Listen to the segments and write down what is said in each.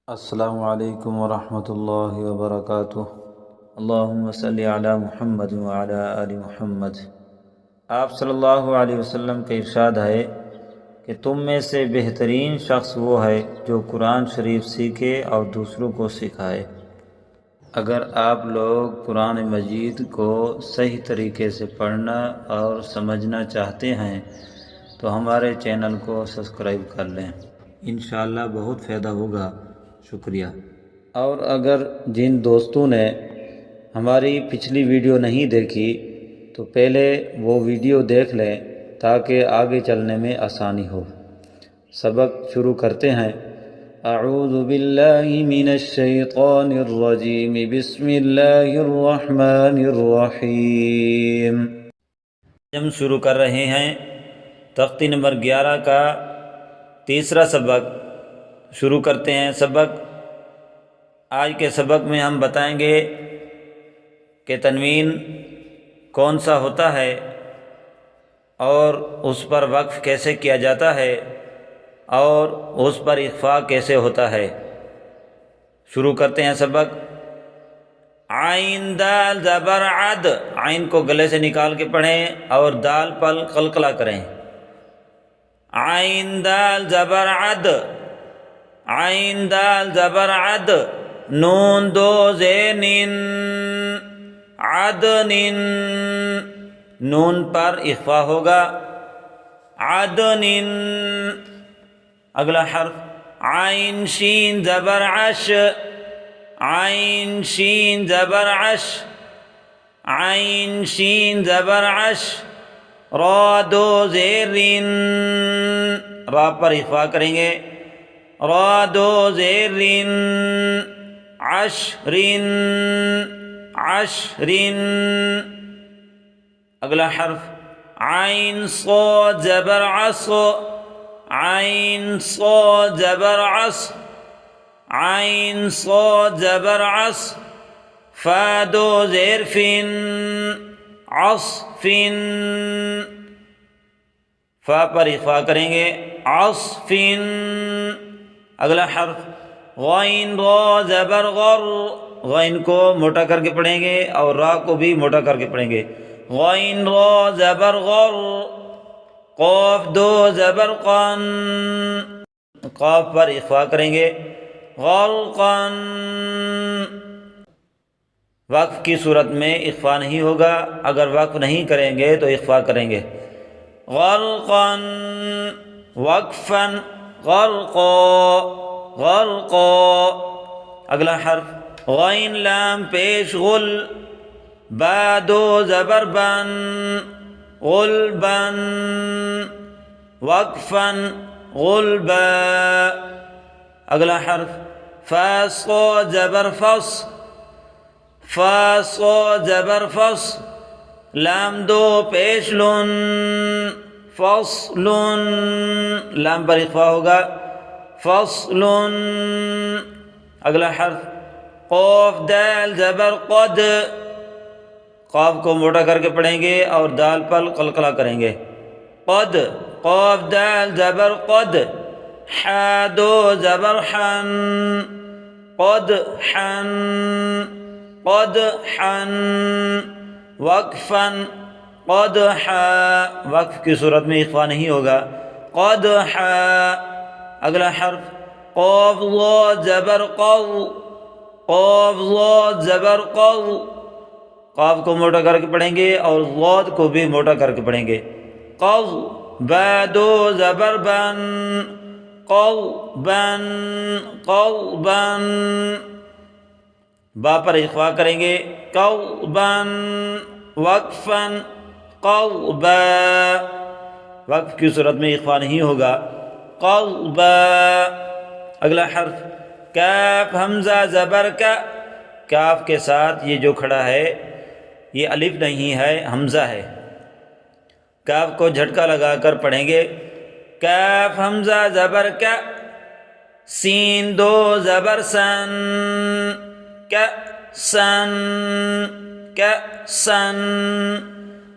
السلام علیکم ورحمۃ اللہ وبرکاتہ۔ اللہم صلی علی محمد وعلی آل محمد۔ آپ صلی اللہ علیہ وسلم کا ارشاد ہے کہ تم میں سے بہترین شخص وہ ہے جو قرآن شریف سیکھے اور دوسروں کو سکھائے۔ اگر آپ لوگ قرآن مجید کو صحیح طریقے سے پڑھنا اور سمجھنا چاہتے ہیں تو ہمارے چینل کو سبسکرائب کر لیں، انشاءاللہ بہت فائدہ ہوگا۔ شکریہ۔ اور اگر جن دوستوں نے ہماری پچھلی ویڈیو نہیں دیکھی تو پہلے وہ ویڈیو دیکھ لیں تاکہ آگے چلنے میں آسانی ہو۔ سبق شروع کرتے ہیں۔ اعوذ باللہ من الشیطان الرجیم، بسم اللہ الرحمن الرحیم۔ ہم شروع کر رہے ہیں تختی نمبر 11 کا تیسرا سبق۔ شروع کرتے ہیں سبق۔ آج کے سبق میں ہم بتائیں گے کہ تنوین کون سا ہوتا ہے اور اس پر وقف کیسے کیا جاتا ہے اور اس پر اخفاء کیسے ہوتا ہے۔ شروع کرتے ہیں سبق۔ عین دال زبر عد، عین کو گلے سے نکال کے پڑھیں اور دال پر قلقلہ کریں۔ عین دال زبر عد، عین دال زبر عد، نون دو زین عدن، نون پر اخفاء ہوگا عدن۔ اگلا حرف عین شین زبر عش، عین شین زبر عش، عین شین زبر عش، را دو زیر، را پر اخفاء کریں گے، را دو زیر، عشر، عشر۔ اگلا حرف عین صاد زبر عص، عین صاد زبر عص، عین صاد زبر عص، فا دو زیر فن، عصف، فا پر اخفاء کریں گے، عصف۔ اگلا حرف غین را زبر غر، غین کو موٹا کر کے پڑھیں گے اور را کو بھی موٹا کر کے پڑھیں گے، غین را زبر غر، قاف دو زبر قن، قاف پر اخفاء کریں گے، غرقن۔ وقف کی صورت میں اخفاء نہیں ہوگا، اگر وقف نہیں کریں گے تو اخفاء کریں گے۔ غرقن، وقفن، غرقا، غرقا۔ اگلا حرف غین لام پیش غل، با دو زبر بن، غلبن، وقفن، غلبا۔ اگلا حرف فا صاد زبر فص، فا صاد زبر فص، لام دو پیش لن، فصل، لام پر اخفاء ہوگا، فصل۔ اگلا حرف قاف دال زبر قد، قاف کو موٹا کر کے پڑھیں گے اور دال پر قلقلہ کریں گے، قد، قاف دال زبر قد، حا دو زبر حن، قد حن، قد حن، وقفن، قد حا، وقف کی صورت میں اخفاء نہیں ہوگا، قد حا۔ اگلا حرف قاف ضاد زبر قو، قاف ضاد زبر قو، قاف کو موٹا کر کے پڑھیں گے اور ضاد کو بھی موٹا کر کے پڑھیں گے، قو، با دو زبر بن، قو بن، قو بن، با پر اخفاء کریں گے، قو بن، وقفن، قوبا، وقف کی صورت میں اخفاء نہیں ہوگا، قوبا۔ اگلا حرف کاف حمزہ زبر کا، کاف کے ساتھ یہ جو کھڑا ہے یہ الف نہیں ہے، حمزہ ہے، کاف کو جھٹکا لگا کر پڑھیں گے، کاف حمزہ زبر کا، سین دو زبر سن، کا سن، کا سن،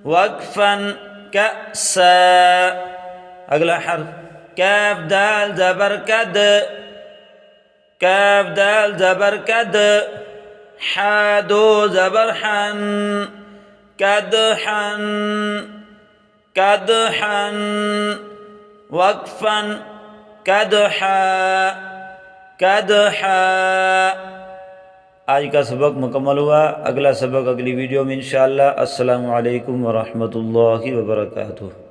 وقفن، کأسا۔ اگلا حرف کاف دال زبر کد، کاف دال زبر کد، حا دو زبر حن، کدحن کدحن، وقفن کدحا کدحا۔ آج کا سبق مکمل ہوا، اگلا سبق اگلی ویڈیو میں انشاءاللہ۔ السلام علیکم ورحمۃ اللہ وبرکاتہ۔